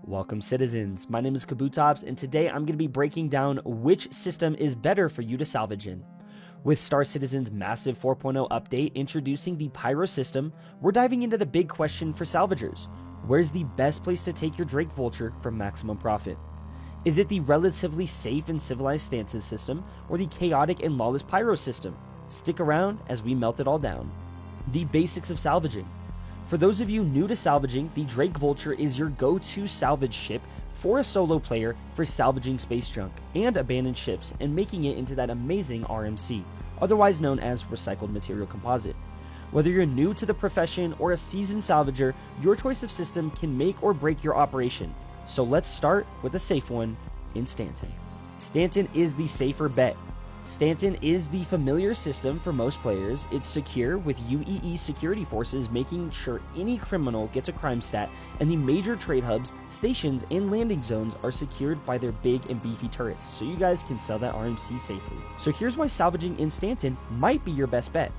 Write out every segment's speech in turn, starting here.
Welcome citizens, my name is Kabutops and today I'm going to be breaking down which system is better for you to salvage in. With Star Citizen's massive 4.0 update introducing the Pyro system, we're diving into the big question for salvagers. Where's the best place to take your Drake Vulture for maximum profit? Is it the relatively safe and civilized Stanton system or the chaotic and lawless Pyro system? Stick around as we melt it all down. The basics of salvaging. For those of you new to salvaging, the Drake Vulture is your go-to salvage ship for a solo player for salvaging space junk and abandoned ships and making it into that amazing RMC, otherwise known as Recycled Material Composite. Whether you're new to the profession or a seasoned salvager, your choice of system can make or break your operation. So let's start with a safe one in Stanton. Stanton is the safer bet. Stanton is the familiar system for most players. It's secure with UEE security forces making sure any criminal gets a crime stat, and the major trade hubs, stations, and landing zones are secured by their big and beefy turrets, so you guys can sell that RMC safely. So here's why salvaging in Stanton might be your best bet.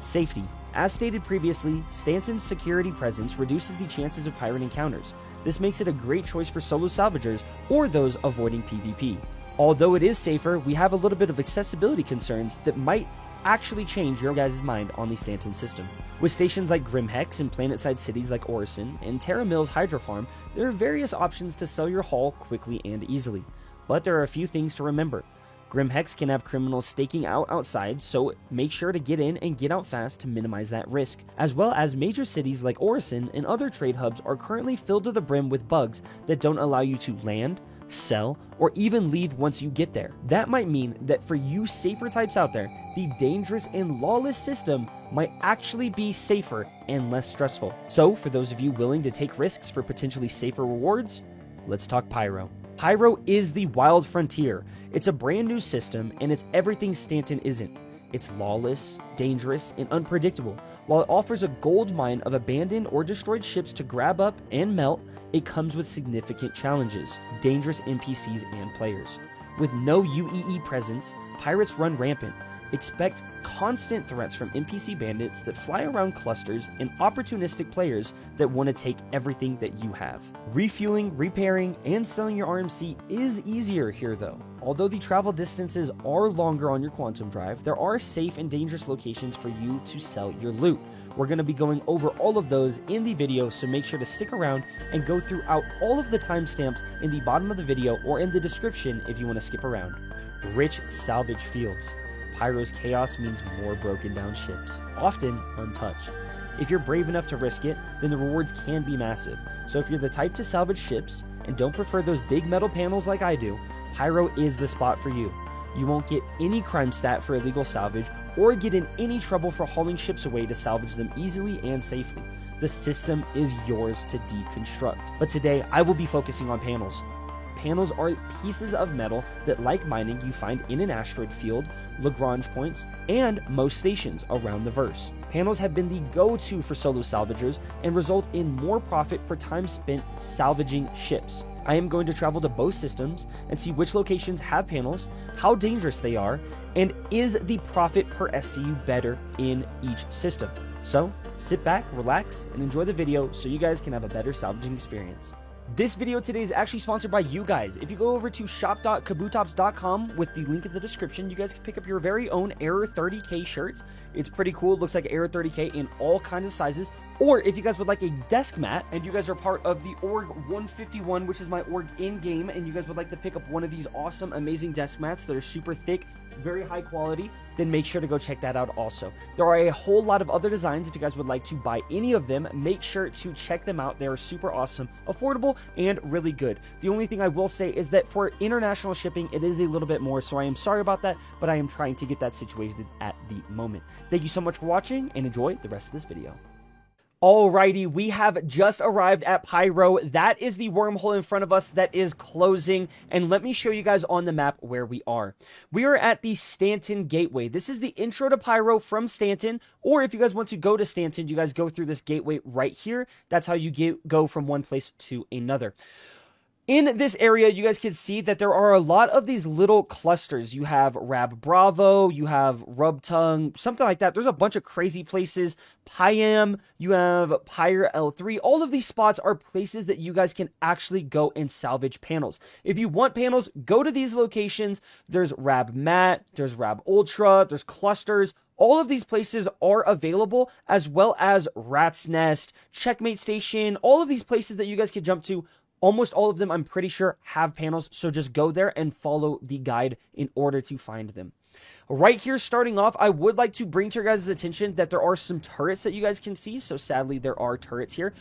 Safety. As stated previously, Stanton's security presence reduces the chances of pirate encounters. This makes it a great choice for solo salvagers or those avoiding PvP. Although it is safer, we have a little bit of accessibility concerns that might actually change your guys' mind on the Stanton system. With stations like Grimhex and planet-side cities like Orison and Terra Mills Hydro Farm, there are various options to sell your haul quickly and easily. But there are a few things to remember. Grimhex can have criminals staking out outside, so make sure to get in and get out fast to minimize that risk. As well as major cities like Orison and other trade hubs are currently filled to the brim with bugs that don't allow you to land, sell, or even leave once you get there. That might mean that for you safer types out there, the dangerous and lawless system might actually be safer and less stressful. So for those of you willing to take risks for potentially safer rewards, let's talk Pyro. Pyro is the wild frontier. It's a brand new system and it's everything Stanton isn't. It's lawless, dangerous, and unpredictable. While it offers a gold mine of abandoned or destroyed ships to grab up and melt, it comes with significant challenges, dangerous NPCs and players. With no UEE presence, pirates run rampant. Expect constant threats from NPC bandits that fly around clusters and opportunistic players that want to take everything that you have. Refueling, repairing, and selling your RMC is easier here though. Although the travel distances are longer on your Quantum Drive, there are safe and dangerous locations for you to sell your loot. We're going to be going over all of those in the video, so make sure to stick around and go throughout all of the timestamps in the bottom of the video or in the description if you want to skip around. Rich salvage fields. Pyro's chaos means more broken down ships, often untouched. If you're brave enough to risk it, then the rewards can be massive. So if you're the type to salvage ships and don't prefer those big metal panels like I do, Pyro is the spot for you. You won't get any crime stat for illegal salvage or get in any trouble for hauling ships away to salvage them easily and safely. The system is yours to deconstruct. But today, I will be focusing on panels. Panels are pieces of metal that, like mining, you find in an asteroid field, Lagrange points, and most stations around the verse. Panels have been the go-to for solo salvagers and result in more profit for time spent salvaging ships. I am going to travel to both systems and see which locations have panels, how dangerous they are, and is the profit per SCU better in each system. So sit back, relax, and enjoy the video so you guys can have a better salvaging experience. This video today is actually sponsored by you guys. If you go over to shop.kabutops.com with the link in the description, you guys can pick up your very own Error 30K shirts. It's pretty cool. It looks like Error 30K in all kinds of sizes. Or if you guys would like a desk mat and you guys are part of the Org 151, which is my org in-game, and you guys would like to pick up one of these awesome, amazing desk mats that are super thick, very high quality, then make sure to go check that out also. There are a whole lot of other designs. If you guys would like to buy any of them, make sure to check them out. They are super awesome, affordable, and really good. The only thing I will say is that for international shipping, it is a little bit more, so I am sorry about that, but I am trying to get that situated at the moment. Thank you so much for watching, and enjoy the rest of this video. Alrighty, we have just arrived at Pyro. That is the wormhole in front of us that is closing, and let me show you guys on the map where we are. We are at the Stanton Gateway. This is the intro to Pyro from Stanton, or if you guys want to go to Stanton, you guys go through this gateway right here. That's how you go from one place to another. In this area, you guys can see that there are a lot of these little clusters. You have Rab Bravo, you have Rub Tongue, something like that. There's a bunch of crazy places. Pyam, you have Pyre L3. All of these spots are places that you guys can actually go and salvage panels. If you want panels, go to these locations. There's Rab Mat, there's Rab Ultra, there's clusters. All of these places are available, as well as Rat's Nest, Checkmate Station, all of these places that you guys can jump to. Almost all of them, I'm pretty sure, have panels, so just go there and follow the guide in order to find them. Right here, starting off, I would like to bring to your guys' attention that there are some turrets that you guys can see, so sadly, there are turrets here,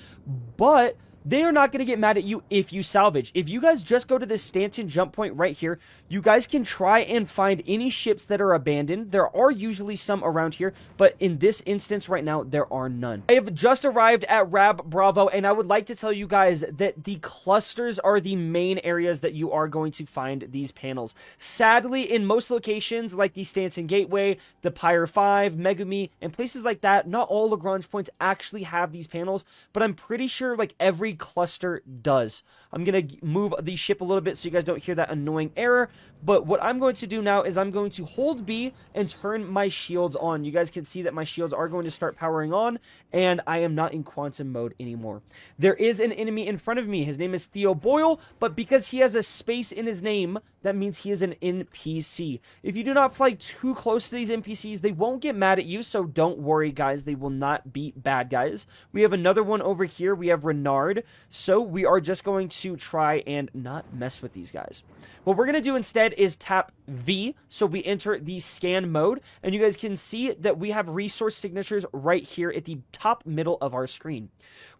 but they are not going to get mad at you if you salvage. If you guys just go to this Stanton jump point right here, you guys can try and find any ships that are abandoned. There are usually some around here, but in this instance right now, there are none. I have just arrived at Rab Bravo, and I would like to tell you guys that the clusters are the main areas that you are going to find these panels. Sadly, in most locations, like the Stanton Gateway, the Pyre 5, Megumi, and places like that, not all Lagrange points actually have these panels, but I'm pretty sure like every cluster does. I'm going to move the ship a little bit so you guys don't hear that annoying error, but what I'm going to do now is I'm going to hold B and turn my shields on. You guys can see that my shields are going to start powering on, and I am not in quantum mode anymore. There is an enemy in front of me. His name is Theo Boyle, but because he has a space in his name, that means he is an NPC. If you do not fly too close to these NPCs, they won't get mad at you, so don't worry, guys. They will not be bad guys. We have another one over here. We have Renard, so we are just going to try and not mess with these guys. What we're going to do instead is tap V, so we enter the scan mode, and you guys can see that we have resource signatures right here at the top middle of our screen.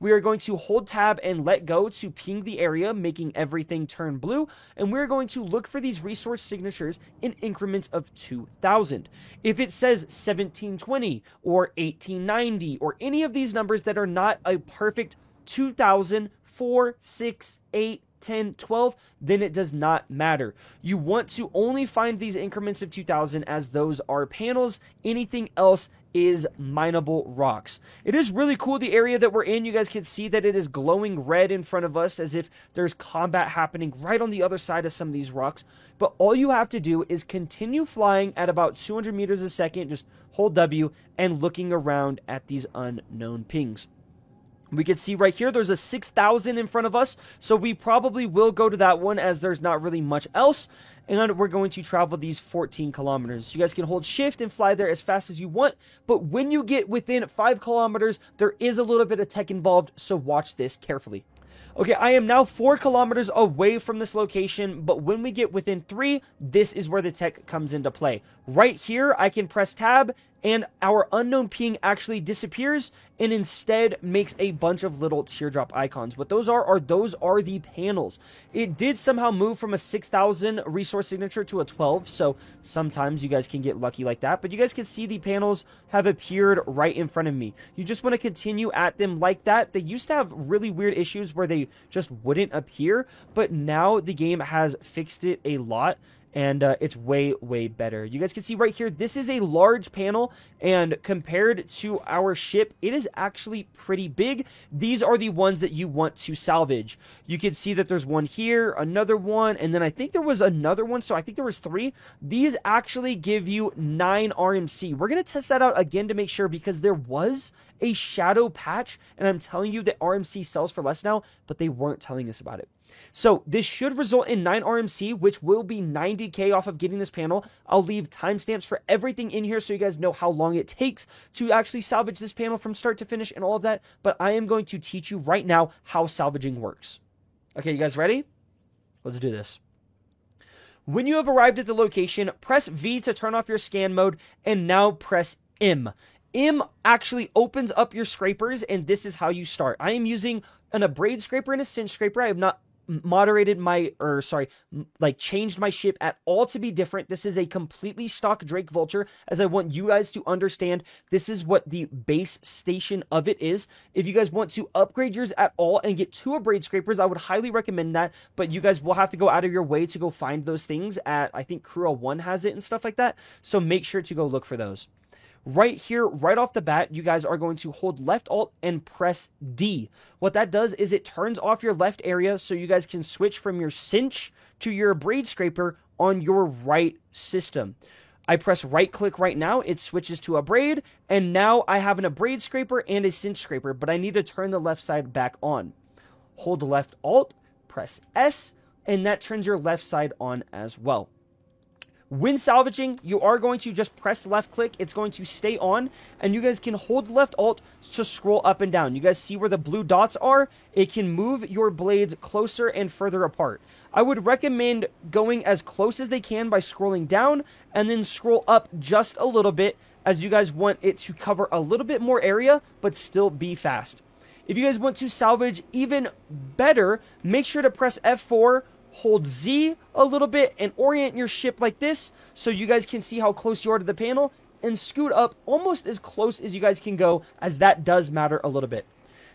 We are going to hold tab and let go to ping the area, making everything turn blue, and we're going to look for these resource signatures in increments of 2,000. If it says 1720 or 1890 or any of these numbers that are not a perfect 2,000, 4, 6, 8, 10, 12, then it does not matter. You want to only find these increments of 2,000 as those are panels. Anything else is mineable rocks. It is really cool, the area that we're in. You guys can see that it is glowing red in front of us as if there's combat happening right on the other side of some of these rocks. But all you have to do is continue flying at about 200 meters a second, just hold W, and looking around at these unknown pings. We can see right here, there's a 6,000 in front of us, so we probably will go to that one as there's not really much else, and we're going to travel these 14 kilometers. You guys can hold shift and fly there as fast as you want, but when you get within 5 kilometers, there is a little bit of tech involved, so watch this carefully. Okay, I am now 4 kilometers away from this location, but when we get within 3, this is where the tech comes into play. Right here, I can press tab, and our unknown ping actually disappears and instead makes a bunch of little teardrop icons. What those are the panels. It did somehow move from a 6,000 resource signature to a 12, so sometimes you guys can get lucky like that, but you guys can see the panels have appeared right in front of me. You just want to continue at them like that. They used to have really weird issues where they just wouldn't appear, but now the game has fixed it a lot. And it's way, way better. You guys can see right here, this is a large panel, and compared to our ship, it is actually pretty big. These are the ones that you want to salvage. You can see that there's one here, another one, and then I think there was another one, so I think there was 3. These actually give you 9 RMC. We're going to test that out again to make sure, because there was a shadow patch, and I'm telling you that RMC sells for less now, but they weren't telling us about it. So this should result in 9 RMC, which will be 90k off of getting this panel. I'll leave timestamps for everything in here so you guys know how long it takes to actually salvage this panel from start to finish and all of that, but I am going to teach you right now how salvaging works. Okay, you guys ready? Let's do this. When you have arrived at the location, press V to turn off your scan mode, and now press M. M actually opens up your scrapers, and this is how you start. I am using an abrade scraper and a cinch scraper. I have not changed my ship at all to be different. This is a completely stock Drake Vulture, as I want you guys to understand this is what the base station of it is. If you guys want to upgrade yours at all and get 2 abrade scrapers, I would highly recommend that, but you guys will have to go out of your way to go find those things at, I think Crua 1 has it and stuff like that, so make sure to go look for those. Right here, right off the bat, you guys are going to hold left alt and press D. What that does is it turns off your left area so you guys can switch from your cinch to your braid scraper on your right system. I press right click right now, it switches to a braid, and now I have a braid scraper and a cinch scraper, but I need to turn the left side back on. Hold left alt, press S, and that turns your left side on as well. When salvaging, you are going to just press left click. It's going to stay on, and you guys can hold left alt to scroll up and down. You guys see where the blue dots are? It can move your blades closer and further apart. I would recommend going as close as they can by scrolling down, and then scroll up just a little bit, as you guys want it to cover a little bit more area, but still be fast. If you guys want to salvage even better, make sure to press F4, hold Z a little bit, and orient your ship like this so you guys can see how close you are to the panel, and scoot up almost as close as you guys can go, as that does matter a little bit.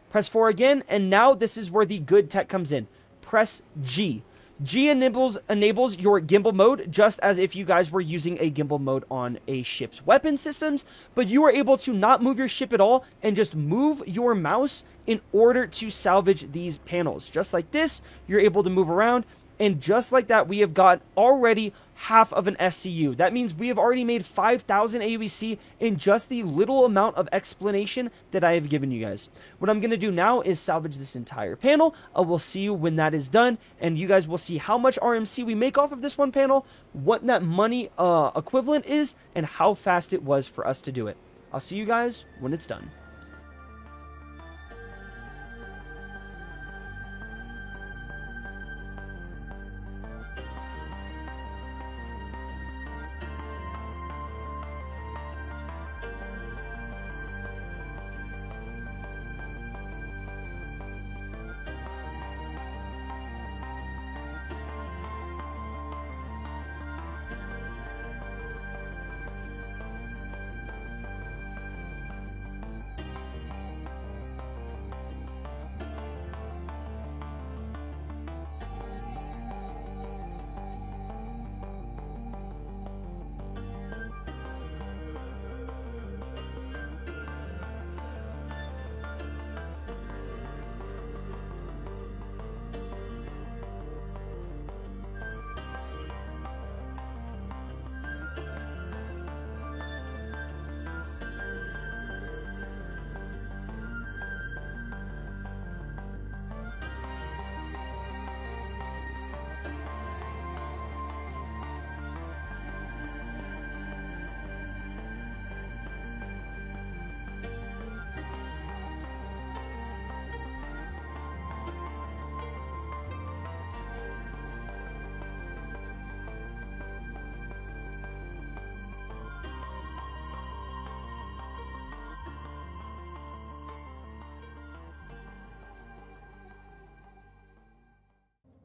Press 4 again, and now this is where the good tech comes in. Press G. G enables your gimbal mode, just as if you guys were using a gimbal mode on a ship's weapon systems, but you are able to not move your ship at all and just move your mouse in order to salvage these panels. Just like this, you're able to move around, and just like that, we have got already half of an SCU. That means we have already made 5,000 AUEC in just the little amount of explanation that I have given you guys. What I'm going to do now is salvage this entire panel. I will see you when that is done, and you guys will see how much RMC we make off of this one panel, what that money equivalent is, and how fast it was for us to do it. I'll see you guys when it's done.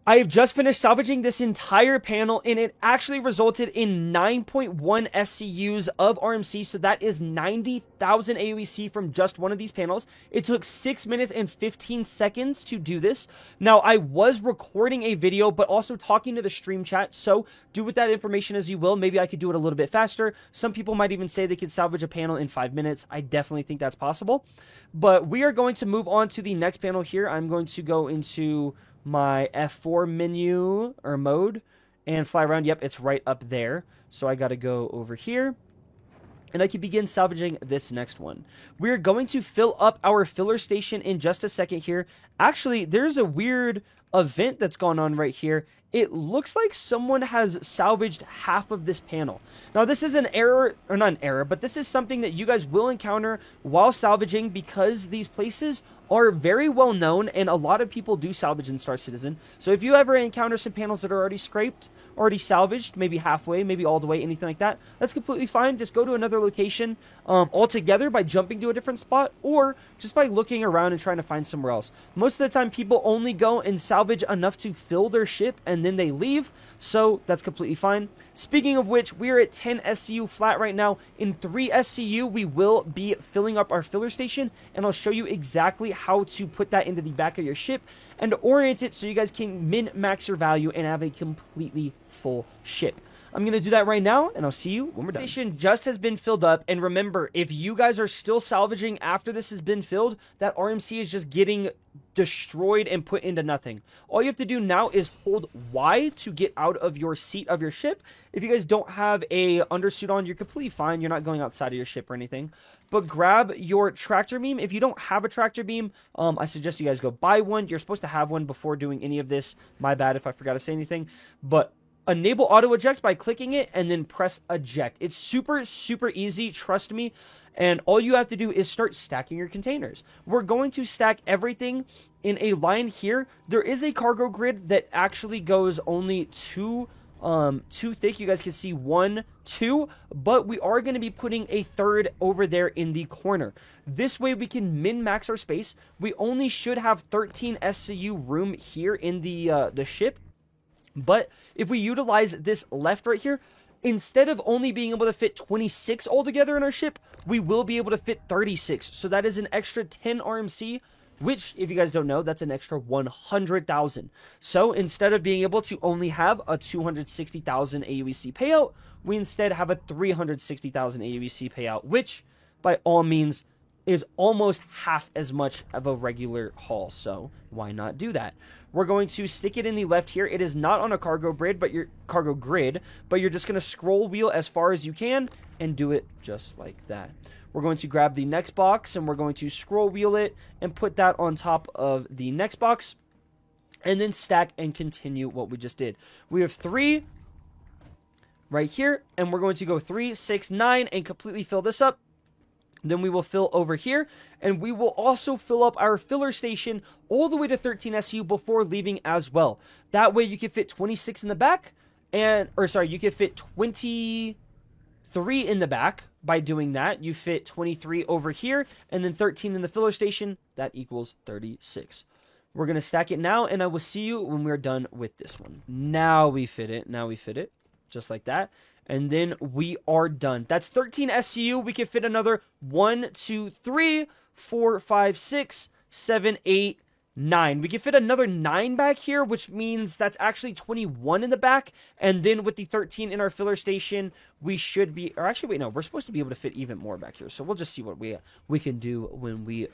I have just finished salvaging this entire panel, and it actually resulted in 9.1 SCUs of RMC, so that is 90,000 AUEC from just one of these panels. It took 6 minutes and 15 seconds to do this. Now, I was recording a video, but also talking to the stream chat, so do with that information as you will. Maybe I could do it a little bit faster. Some people might even say they could salvage a panel in 5 minutes. I definitely think that's possible. But we are going to move on to the next panel here. I'm going to go into my F4 menu or mode and fly around. Yep, it's right up there. So I got to go over here, and I can begin salvaging this next one. We're going to fill up our filler station in just a second here. Actually, there's a weird event that's gone on right here. It looks like someone has salvaged half of this panel. Now, this is an error, or not an error, but this is something that you guys will encounter while salvaging, because these places are very well known and a lot of people do salvage in Star Citizen. So if you ever encounter some panels that are already scraped, already salvaged, maybe halfway, maybe all the way, anything like that, that's completely fine. Just go to another location altogether by jumping to a different spot, or just by looking around and trying to find somewhere else. Most of the time, people only go and salvage enough to fill their ship and then they leave, so that's completely fine. Speaking of which, we are at 10 SCU flat right now. In 3 SCU, we will be filling up our filler station, and I'll show you exactly how to put that into the back of your ship and orient it so you guys can min-max your value and have a completely full ship. I'm going to do that right now, and I'll see you when we're done. The station just has been filled up, and remember, if you guys are still salvaging after this has been filled, that RMC is just getting destroyed and put into nothing. All you have to do now is hold Y to get out of your seat of your ship. If you guys don't have a undersuit on, you're completely fine. You're not going outside of your ship or anything. But grab your tractor beam. If you don't have a tractor beam, I suggest you guys go buy one. You're supposed to have one before doing any of this. My bad if I forgot to say anything. But enable auto eject by clicking it and then press eject. It's super, super easy. Trust me. And all you have to do is start stacking your containers. We're going to stack everything in a line here. There is a cargo grid that actually goes only two thick. You guys can see 1, 2, but we are going to be putting a third over there in the corner. This way we can min-max our space. We only should have 13 SCU room here in the ship. But if we utilize this left right here, instead of only being able to fit 26 altogether in our ship, we will be able to fit 36. So that is an extra 10 RMC, which, if you guys don't know, that's an extra 100,000. So instead of being able to only have a 260,000 AUEC payout, we instead have a 360,000 AUEC payout, which by all means is almost half as much of a regular haul. So why not do that? We're going to stick it in the left here. It is not on a cargo grid, but you're just going to scroll wheel as far as you can and do it just like that. We're going to grab the next box and we're going to scroll wheel it and put that on top of the next box and then stack and continue what we just did. We have 3 right here and we're going to go 3, 6, 9 and completely fill this up. Then we will fill over here, and we will also fill up our filler station all the way to 13 SU before leaving as well. That way you can fit 26 in the back, you can fit 23 in the back by doing that. You fit 23 over here, and then 13 in the filler station. That equals 36. We're going to stack it now, and I will see you when we're done with this one. Now we fit it, just like that. And then we are done. That's 13 SCU. We can fit another 1, 2, 3, 4, 5, 6, 7, 8, 9. We can fit another 9 back here, which means that's actually 21 in the back. And then with the 13 in our filler station, we should be, or actually, wait, no, we're supposed to be able to fit even more back here. So we'll just see what we can do when we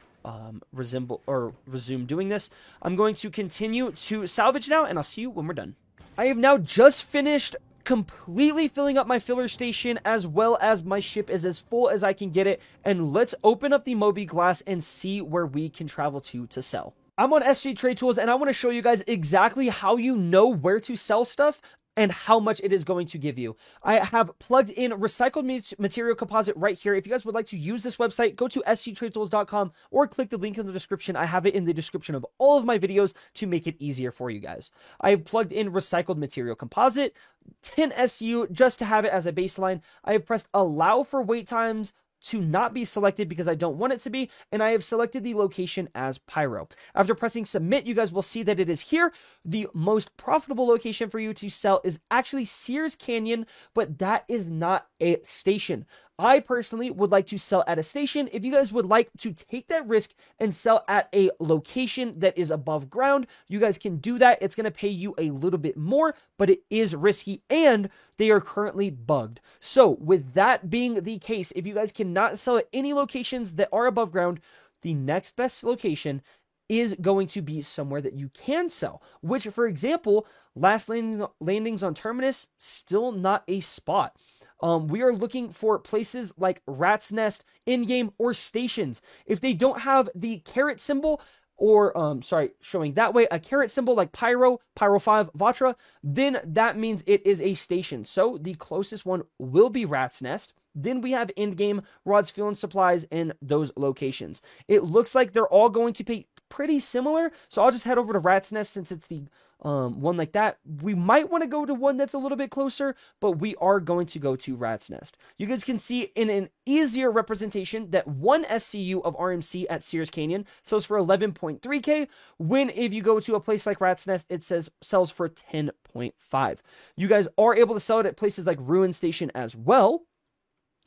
resume doing this. I'm going to continue to salvage now, and I'll see you when we're done. I have now just finished completely filling up my filler station, as well as my ship is as full as I can get it. And let's open up the Moby-Glass and see where we can travel to sell. I'm on SG Trade Tools, and I want to show you guys exactly how you know where to sell stuff and how much it is going to give you. I have plugged in recycled material composite right here. If you guys would like to use this website, go to sgtradetools.com or click the link in the description. I have it in the description of all of my videos to make it easier for you guys. I have plugged in recycled material composite, 10 SU, just to have it as a baseline. I have pressed allow for wait times to not be selected because I don't want it to be, and I have selected the location as Pyro. After pressing submit, you guys will see that it is here. The most profitable location for you to sell is actually Sears Canyon, but that is not a station. I personally would like to sell at a station. If you guys would like to take that risk and sell at a location that is above ground, you guys can do that. It's going to pay you a little bit more, but it is risky and they are currently bugged. So with that being the case, if you guys cannot sell at any locations that are above ground, the next best location is going to be somewhere that you can sell, which, for example, last landings on Terminus, still not a spot. We are looking for places like Rat's Nest, in-game, or stations. If they don't have the caret symbol, or, showing that way, a caret symbol like Pyro, Pyro 5, Vatra, then that means it is a station. So the closest one will be Rat's Nest. Then we have in-game, Rods, Fuel, and Supplies in those locations. It looks like they're all going to be pretty similar, so I'll just head over to Rat's Nest since it's the one like that. We might want to go to one that's a little bit closer, but we are going to go to Rat's Nest. You guys can see in an easier representation that one SCU of RMC at Sears Canyon sells for 11.3K, when if you go to a place like Rat's Nest, it sells for 10.5. You guys are able to sell it at places like Ruin Station as well.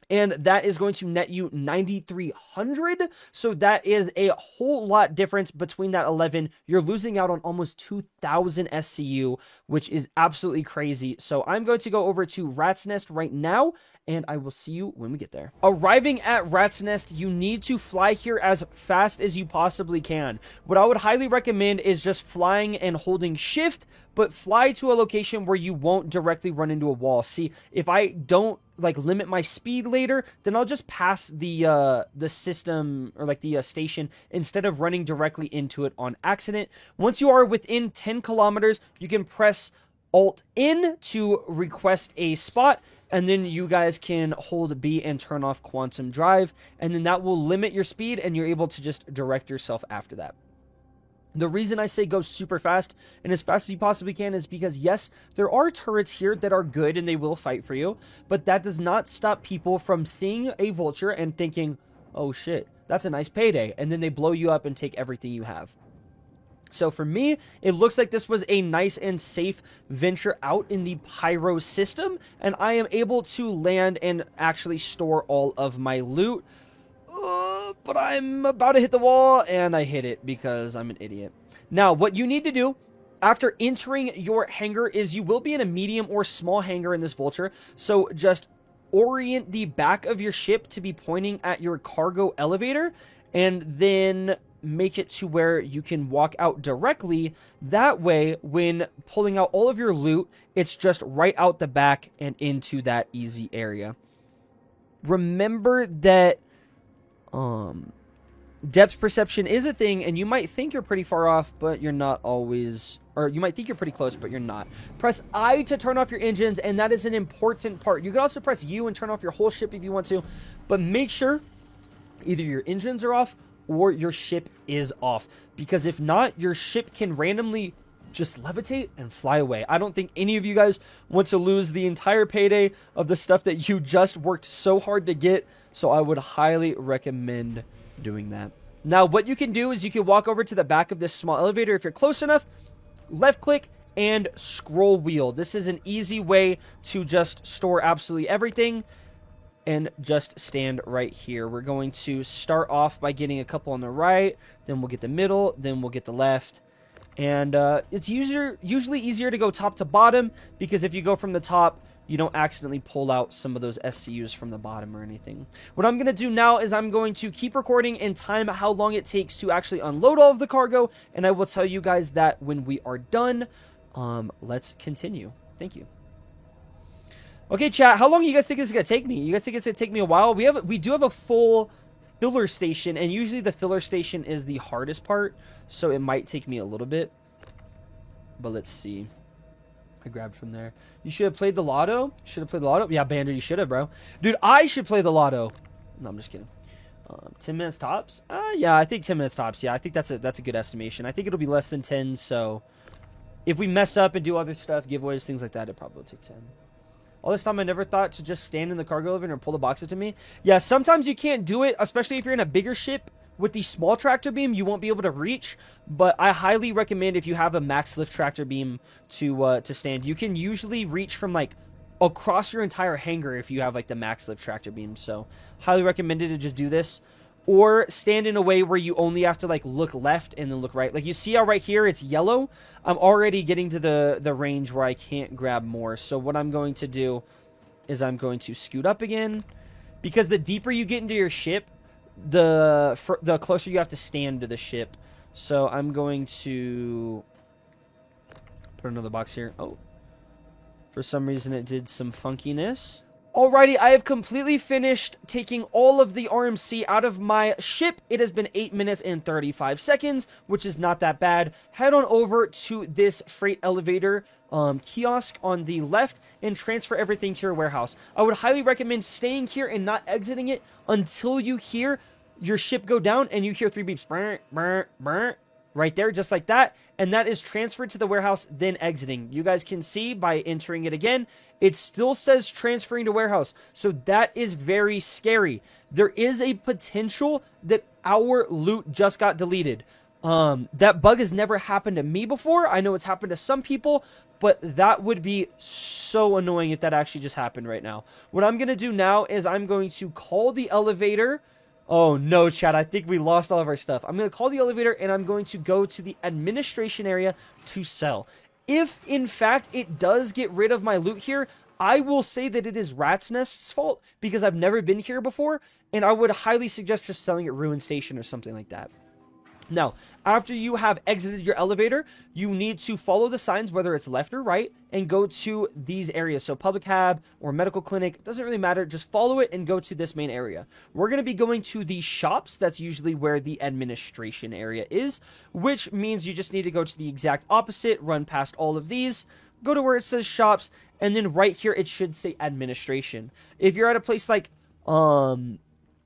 and that is going to net you 9,300. So that is a whole lot difference between that 11. You're losing out on almost 2,000 SCU, which is absolutely crazy. So I'm going to go over to Rat's Nest right now, and I will see you when we get there. Arriving at Rat's Nest, you need to fly here as fast as you possibly can. What I would highly recommend is just flying and holding shift, but fly to a location where you won't directly run into a wall. See, if I don't like limit my speed later, then I'll just pass the system, or like the station, instead of running directly into it on accident. Once you are within 10 kilometers, you can press Alt-N to request a spot, and then you guys can hold B and turn off Quantum Drive, and then that will limit your speed, and you're able to just direct yourself after that. The reason I say go super fast and as fast as you possibly can is because, yes, there are turrets here that are good and they will fight for you, but that does not stop people from seeing a vulture and thinking, oh shit, that's a nice payday, and then they blow you up and take everything you have. So for me, it looks like this was a nice and safe venture out in the Pyro system, and I am able to land and actually store all of my loot. But I'm about to hit the wall, and I hit it because I'm an idiot. Now, what you need to do after entering your hangar is you will be in a medium or small hangar in this vulture, so just orient the back of your ship to be pointing at your cargo elevator, and then make it to where you can walk out directly. That way, when pulling out all of your loot, it's just right out the back and into that easy area. Remember that depth perception is a thing, and you might think you're pretty far off, but you're not always, or you might think you're pretty close, but you're not. Press I to turn off your engines, and that is an important part. You can also press U and turn off your whole ship if you want to, but make sure either your engines are off or your ship is off, because if not, your ship can randomly just levitate and fly away. I don't think any of you guys want to lose the entire payday of the stuff that you just worked so hard to get, so I would highly recommend doing that. Now, what you can do is you can walk over to the back of this small elevator if you're close enough, left click, and scroll wheel. This is an easy way to just store absolutely everything and just stand right here. We're going to start off by getting a couple on the right, then we'll get the middle, then we'll get the left. And it's usually easier to go top to bottom, because if you go from the top, you don't accidentally pull out some of those SCUs from the bottom or anything. What I'm going to do now is I'm going to keep recording and time how long it takes to actually unload all of the cargo, and I will tell you guys that when we are done. Let's continue. Thank you. Okay, chat, how long do you guys think this is going to take me? You guys think it's going to take me a while? We do have a full filler station, and usually the filler station is the hardest part, so it might take me a little bit. But let's see. I grabbed from there. You should have played the lotto. Should have played the lotto. Yeah, Bander, you should have, bro. Dude, I should play the lotto. No, I'm just kidding. 10 minutes tops? Yeah, I think 10 minutes tops. Yeah, I think that's a good estimation. I think it'll be less than 10, so if we mess up and do other stuff, giveaways, things like that, it probably will take 10. All this time, I never thought to just stand in the cargo elevator and pull the boxes to me. Yeah, sometimes you can't do it, especially if you're in a bigger ship. With the small tractor beam, you won't be able to reach, but I highly recommend if you have a max lift tractor beam to stand. You can usually reach from like across your entire hangar if you have like the max lift tractor beam. So highly recommended to just do this, or stand in a way where you only have to like look left and then look right. Like you see how right here it's yellow. I'm already getting to the range where I can't grab more. So what I'm going to do is I'm going to scoot up again, because the deeper you get into your ship, the closer you have to stand to the ship. So I'm going to put another box here. Oh, for some reason it did some funkiness. Alrighty, I have completely finished taking all of the RMC out of my ship. It has been 8 minutes and 35 seconds, which is not that bad. Head on over to this freight elevator kiosk on the left and transfer everything to your warehouse. I would highly recommend staying here and not exiting it until you hear your ship go down and you hear 3 beeps. Brr, brr, brr, right there, just like that. And that is transferred to the warehouse, then exiting. You guys can see by entering it again, it still says transferring to warehouse. So that is very scary. There is a potential that our loot just got deleted. That bug has never happened to me before. I know it's happened to some people, but that would be so annoying if that actually just happened right now. What I'm going to do now is I'm going to call the elevator. Oh no, chat, I think we lost all of our stuff. I'm going to call the elevator and I'm going to go to the administration area to sell. If, in fact, it does get rid of my loot here, I will say that it is Rat's Nest's fault because I've never been here before, and I would highly suggest just selling at Ruin Station or something like that. Now, after you have exited your elevator, you need to follow the signs, whether it's left or right, and go to these areas. So public hab or medical clinic, doesn't really matter. Just follow it and go to this main area. We're going to be going to the shops. That's usually where the administration area is, which means you just need to go to the exact opposite, run past all of these, go to where it says shops, and then right here it should say administration. If you're at a place like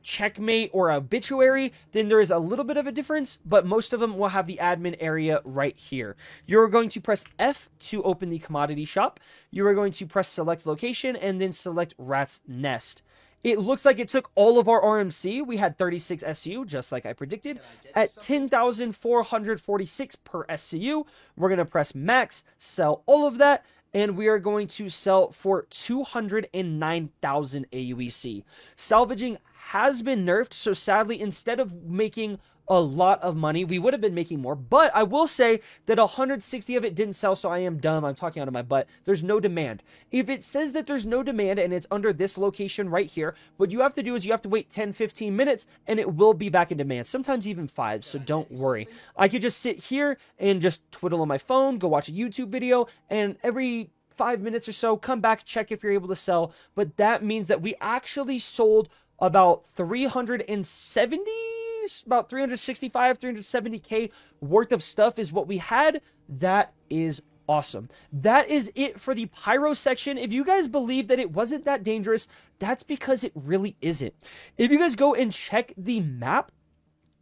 Checkmate or Obituary, then there is a little bit of a difference, but most of them will have the admin area right here. You're going to press F to open the commodity shop. You are going to press select location and then select Rat's Nest. It looks like it took all of our RMC. We had 36 SCU, just like I predicted, at 10,446 per SCU. We're going to press max, sell all of that, and we are going to sell for 209,000 AUEC. Salvaging has been nerfed, so sadly, instead of making a lot of money, we would have been making more, but I will say that 160 of it didn't sell, so I am dumb. I'm talking out of my butt. There's no demand. If it says that there's no demand and it's under this location right here, what you have to do is you have to wait 10-15 minutes and it will be back in demand, sometimes even 5, so don't worry. I could just sit here and just twiddle on my phone, go watch a YouTube video, and every 5 minutes or so, come back, check if you're able to sell, but that means that we actually sold about 365, 370k worth of stuff is what we had. That is awesome. That is it for the pyro section. If you guys believe that it wasn't that dangerous, that's because it really isn't. If you guys go and check the map,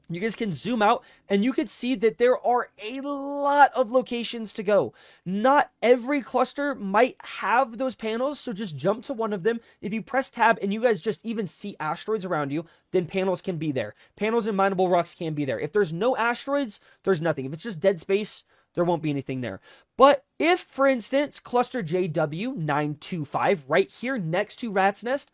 you guys can zoom out and you can see that there are a lot of locations to go. Not every cluster might have those panels, so just jump to one of them. If you press tab and you guys just even see asteroids around you, then panels can be there. Panels and mineable rocks can be there. If there's no asteroids, there's nothing. If it's just dead space, there won't be anything there. But if, for instance, cluster JW925 right here next to Rat's Nest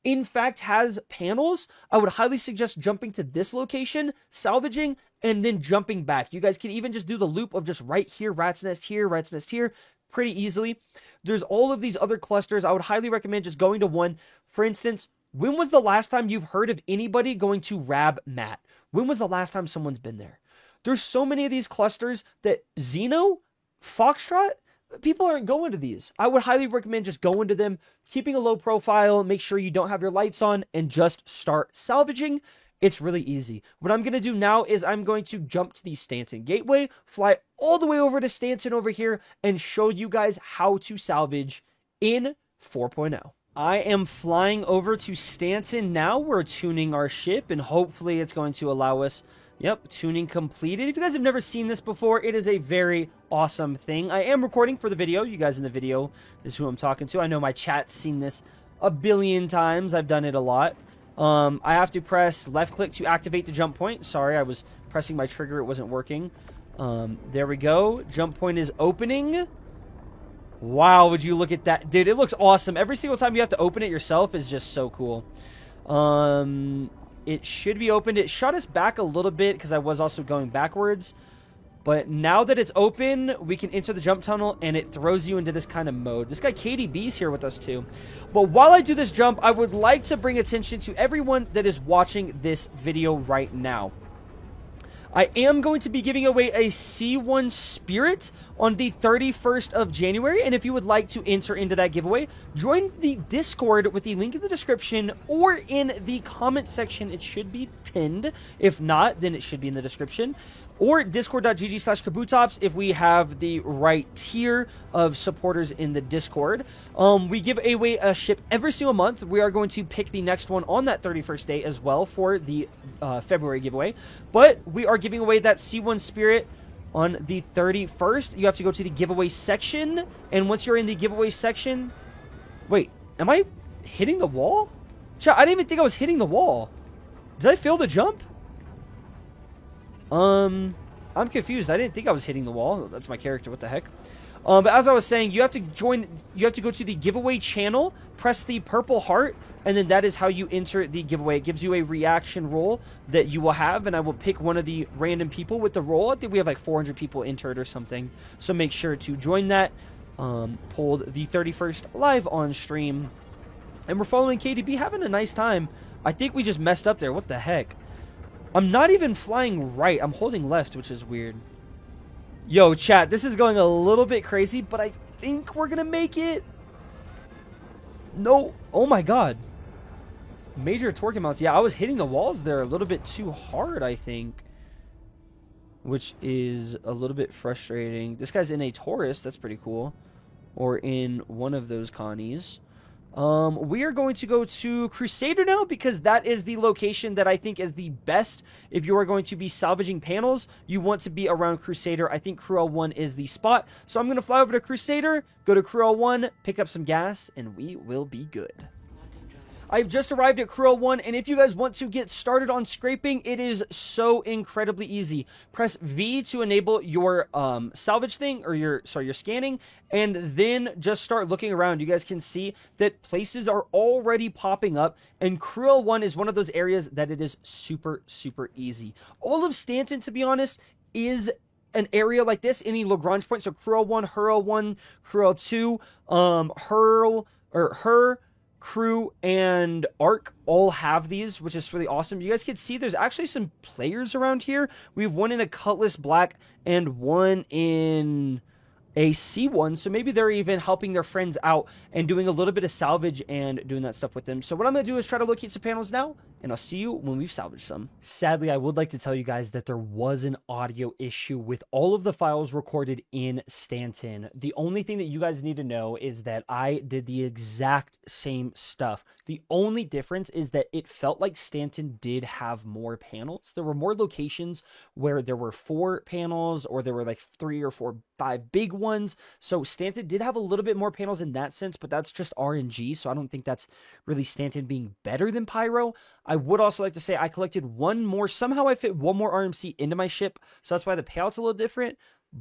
in fact has panels, I would highly suggest jumping to this location, salvaging, and then jumping back. You guys can even just do the loop of just right here, Rat's Nest here, Rat's Nest here, pretty easily. There's all of these other clusters. I would highly recommend just going to one. For instance, when was the last time you've heard of anybody going to Rab Mat? When was the last time someone's been there? There's so many of these clusters that Xeno, Foxtrot, people aren't going to these. I would highly recommend just going to them, keeping a low profile, make sure you don't have your lights on, and just start salvaging. It's really easy. What I'm going to do now is I'm going to jump to the Stanton Gateway, fly all the way over to Stanton over here, and show you guys how to salvage in 4.0. I am flying over to Stanton now. We're tuning our ship, and hopefully it's going to allow us. Yep, tuning completed. If you guys have never seen this before, it is a very awesome thing. I am recording for the video. You guys in the video is who I'm talking to. I know my chat's seen this a billion times. I've done it a lot. I have to press left click to activate the jump point. Sorry, I was pressing my trigger. It wasn't working. There we go. Jump point is opening. Wow, would you look at that? Dude, it looks awesome. Every single time you have to open it yourself is just so cool. It should be opened. It shot us back a little bit because I was also going backwards. But now that it's open, we can enter the jump tunnel and it throws you into this kind of mode. This guy KDB's here with us too. But while I do this jump, I would like to bring attention to everyone that is watching this video right now. I am going to be giving away a C1 Spirit on the 31st of January, and if you would like to enter into that giveaway, join the Discord with the link in the description or in the comment section. It should be pinned. If not, then it should be in the description. Or discord.gg/Kabutops if we have the right tier of supporters in the Discord. We give away a ship every single month. We are going to pick the next one on that 31st day as well for the February giveaway. But we are giving away that C1 Spirit on the 31st. You have to go to the giveaway section. And once you're in the giveaway section... Wait, am I hitting the wall? Chat, I didn't even think I was hitting the wall. Did I fail the jump? I'm confused. I didn't think I was hitting the wall. That's my character. What the heck? But as I was saying, you have to go to the giveaway channel, press the purple heart, and then that is how you enter the giveaway. It gives you a reaction roll that you will have, and I will pick one of the random people with the roll. I think we have like 400 people entered or something. So make sure to join that. Pulled the 31st live on stream. And we're following KDB, having a nice time. I think we just messed up there. What the heck? I'm not even flying right. I'm holding left, which is weird. Yo, chat, this is going a little bit crazy, but I think we're going to make it. No. Oh, my God. Major torque amounts. Yeah, I was hitting the walls there a little bit too hard, I think. Which is a little bit frustrating. This guy's in a Taurus. That's pretty cool. Or in one of those Connies. We are going to go to Crusader now because that is the location that I think is the best. If you are going to be salvaging panels, you want to be around Crusader. I think Crew L1 is the spot. So I'm going to fly over to Crusader, go to Crew L1, pick up some gas, and we will be good. I've just arrived at Crew L1, and if you guys want to get started on scraping, it is so incredibly easy. Press V to enable your salvage thing, or your scanning, and then just start looking around. You guys can see that places are already popping up, and Crew L1 is one of those areas that it is super, super easy. All of Stanton, to be honest, is an area like this, any Lagrange point. So Crew L1, Her L1, Crew L2, Her, Crew, and Arc all have these, which is really awesome. You guys can see there's actually some players around here. We have one in a Cutlass Black and one in a C1, so maybe they're even helping their friends out and doing a little bit of salvage and doing that stuff with them. So what I'm going to do is try to locate some panels now, and I'll see you when we've salvaged some. Sadly, I would like to tell you guys that there was an audio issue with all of the files recorded in Stanton. The only thing that you guys need to know is that I did the exact same stuff. The only difference is that it felt like Stanton did have more panels. There were more locations where there were 4 panels, or there were like 3 or 4, 5 big ones. So Stanton did have a little bit more panels in that sense, but that's just RNG. So I don't think that's really Stanton being better than Pyro. I would also like to say I collected one more. Somehow I fit one more RMC into my ship. So that's why the payout's a little different.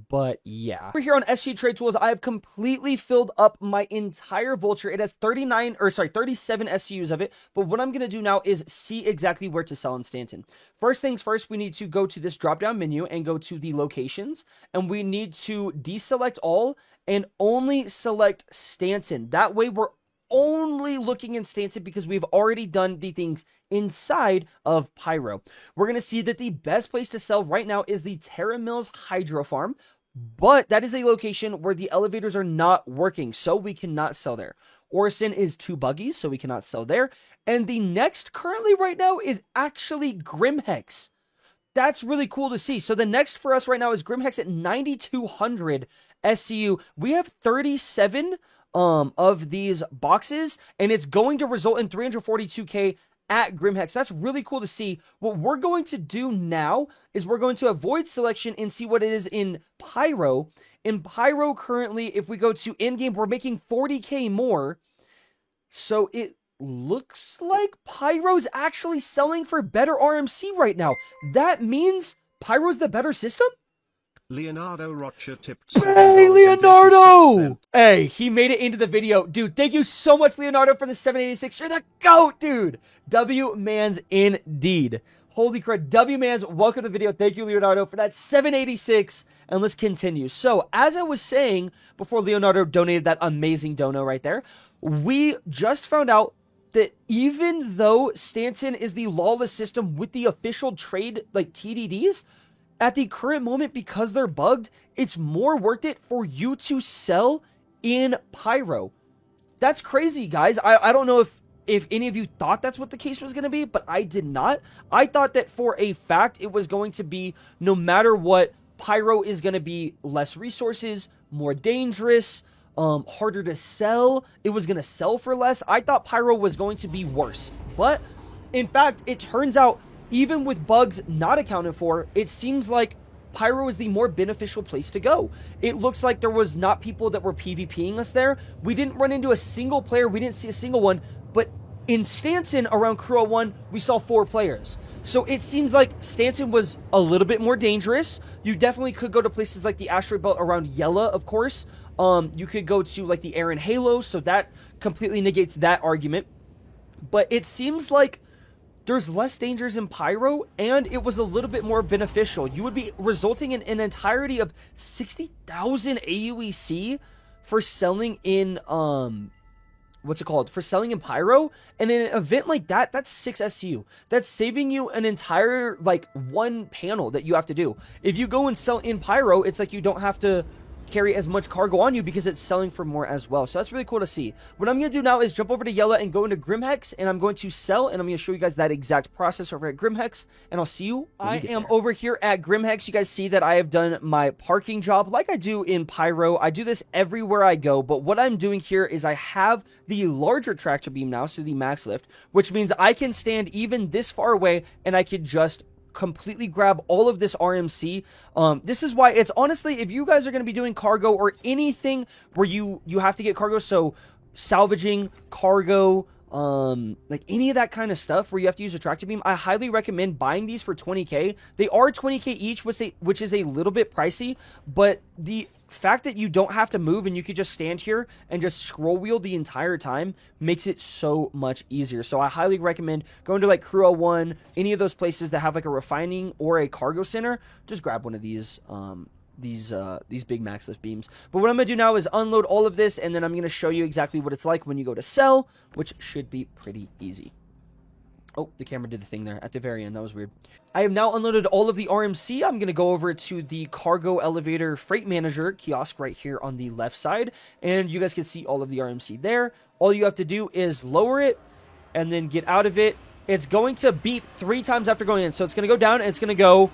But yeah. Over here on SG Trade Tools, I have completely filled up my entire Vulture. It has 37 SCUs of it. But what I'm going to do now is see exactly where to sell in Stanton. First things first, we need to go to this drop-down menu and go to the locations. And we need to deselect all and only select Stanton. That way we're only looking in Stanton because we've already done the things inside of Pyro. We're going to see that the best place to sell right now is the Terra Mills Hydro Farm, but that is a location where the elevators are not working, so we cannot sell there. Orison is too buggy, so we cannot sell there. And the next currently right now is actually Grimhex. That's really cool to see. So the next for us right now is Grimhex at 9,200 SCU. We have 37 of these boxes, and it's going to result in 342k at Grimhex. That's really cool to see. What we're going to do now is we're going to avoid selection and see what it is in Pyro. In Pyro currently, if we go to in-game, we're making 40k more. So it looks like Pyro's actually selling for better RMC right now. That means Pyro's the better system? Leonardo Rocha tipped. Hey, Leonardo! Hey, he made it into the video. Dude, thank you so much, Leonardo, for the 786. You're the GOAT, dude! W-Mans indeed. Holy crap. W-Mans, welcome to the video. Thank you, Leonardo, for that 786. And let's continue. So, as I was saying before Leonardo donated that amazing dono right there, we just found out that even though Stanton is the lawless system with the official trade, like TDDs, at the current moment, because they're bugged, it's more worth it for you to sell in Pyro. That's crazy, guys. I don't know if any of you thought that's what the case was going to be, but I did not. I thought that for a fact it was going to be, no matter what, Pyro is going to be less resources, more dangerous, harder to sell. It was going to sell for less. I thought Pyro was going to be worse. But, in fact, it turns out even with bugs not accounted for, it seems like Pyro is the more beneficial place to go. It looks like there was not people that were PvPing us there. We didn't run into a single player. We didn't see a single one. But in Stanton around Crew 1, we saw 4 players. So it seems like Stanton was a little bit more dangerous. You definitely could go to places like the asteroid belt around Yela, of course. You could go to like the Aaron Halo, so that completely negates that argument. But it seems like there's less dangers in Pyro, and it was a little bit more beneficial. You would be resulting in an entirety of 60,000 AUEC for selling in, what's it called? For selling in Pyro, and in an event like that, that's 6 SU. That's saving you an entire, like, one panel that you have to do. If you go and sell in Pyro, it's like you don't have to carry as much cargo on you because it's selling for more as well. So that's really cool to see. What I'm going to do now is jump over to Yela and go into Grimhex, and I'm going to sell, and I'm going to show you guys that exact process over at Grimhex, and I'll see you when we get there. Over here at Grimhex. You guys see that I have done my parking job like I do in Pyro. I do this everywhere I go, but what I'm doing here is I have the larger tractor beam now, so the max lift, which means I can stand even this far away, and I can just completely grab all of this RMC. This is why it's honestly, if you guys are going to be doing cargo or anything where you have to get cargo, so salvaging, cargo, like any of that kind of stuff where you have to use a tractor beam, I highly recommend buying these for 20k. They are 20k each, which is a little bit pricey, but the fact that you don't have to move and you could just stand here and just scroll wheel the entire time makes it so much easier. So I highly recommend going to like Crew 01, any of those places that have like a refining or a cargo center. Just grab one of these big max lift beams. But what I'm gonna do now is unload all of this, and then I'm gonna show you exactly what it's like when you go to sell, which should be pretty easy. Oh, the camera did the thing there at the very end. That was weird. I have now unloaded all of the RMC. I'm going to go over to the cargo elevator freight manager kiosk right here on the left side. And you guys can see all of the RMC there. All you have to do is lower it and then get out of it. It's going to beep 3 times after going in. So it's going to go down and it's going to go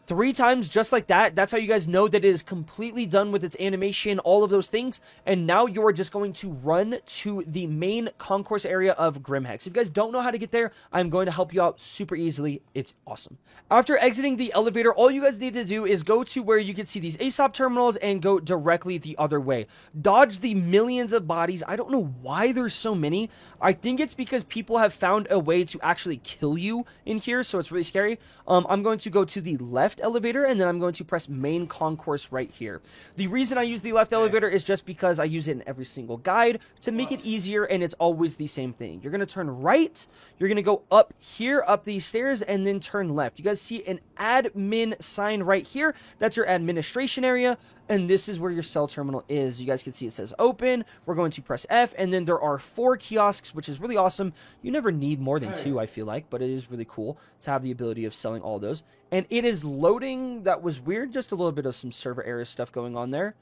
3 times just like that. That's how you guys know that it is completely done with its animation, all of those things. And now you are just going to run to the main concourse area of Grimhex. If you guys don't know how to get there, I'm going to help you out super easily. It's awesome. After exiting the elevator, all you guys need to do is go to where you can see these ASOP terminals and go directly the other way. Dodge the millions of bodies. I don't know why there's so many. I think it's because people have found a way to actually kill you in here, so it's really scary. I'm going to go to the left elevator, and then I'm going to press main concourse right here. The reason I use the left elevator is just because I use it in every single guide to make it easier, and it's always the same thing. You're going to turn right, you're going to go up here, up these stairs, and then turn left. You guys see an admin sign right here. That's your administration area, and this is where your cell terminal is. You guys can see it says open. We're going to press F, and then there are 4 kiosks, which is really awesome. You never need more than 2, I feel like, but it is really cool to have the ability of selling all those. And it is loading. That was weird. Just a little bit of some server error stuff going on there.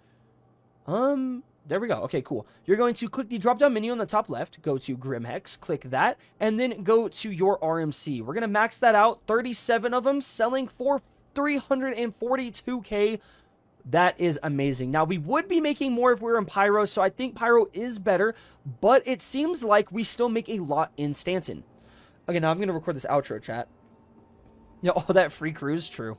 There we go. Okay, cool. You're going to click the drop-down menu on the top left, go to Grimhex, click that, and then go to your RMC. We're going to max that out, 37 of them, selling for 342k. That is amazing. Now, we would be making more if we were in Pyro, so I think Pyro is better, but it seems like we still make a lot in Stanton. Okay, now I'm going to record this outro, chat. Yeah, all that free cruise, true.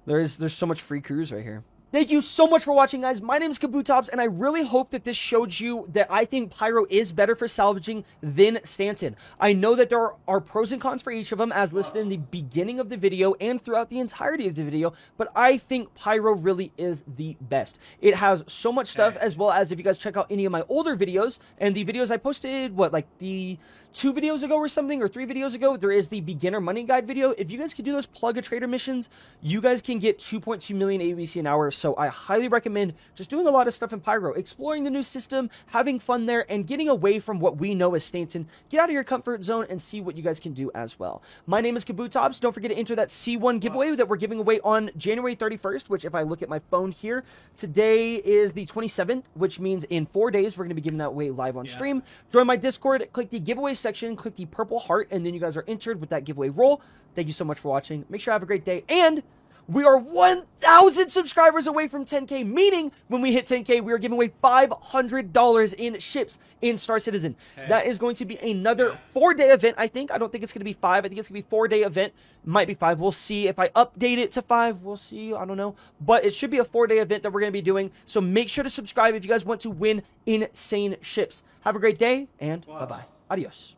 There's so much free cruise right here. Thank you so much for watching, guys. My name is Kabutops, and I really hope that this showed you that I think Pyro is better for salvaging than Stanton. I know that there are pros and cons for each of them, as listed in the beginning of the video and throughout the entirety of the video, but I think Pyro really is the best. It has so much stuff, as well as if you guys check out any of my older videos, and the videos I posted, what, like the 2 videos ago or something, or 3 videos ago, there is the beginner money guide video. If you guys could do those plug a trader missions, you guys can get 2.2 million AUEC an hour. So I highly recommend just doing a lot of stuff in Pyro, exploring the new system, having fun there, and getting away from what we know as Stanton. Get out of your comfort zone and see what you guys can do as well. My name is Kabutops. Don't forget to enter that C1 giveaway that we're giving away on January 31st, which if I look at my phone here, today is the 27th, which means in 4 days, we're going to be giving that away live on stream. Join my Discord, click the giveaway section, click the purple heart, and then you guys are entered with that giveaway roll. Thank you so much for watching. Make sure you have a great day, and we are 1,000 subscribers away from 10k, meaning when we hit 10k, we are giving away $500 in ships in Star Citizen. That is going to be another 4-day event, I think. I don't think it's going to be 5. I think it's going to be a 4-day event. Might be 5. We'll see. If I update it to 5, we'll see. I don't know. But it should be a 4-day event that we're going to be doing. So make sure to subscribe if you guys want to win insane ships. Have a great day, and bye-bye. Adios.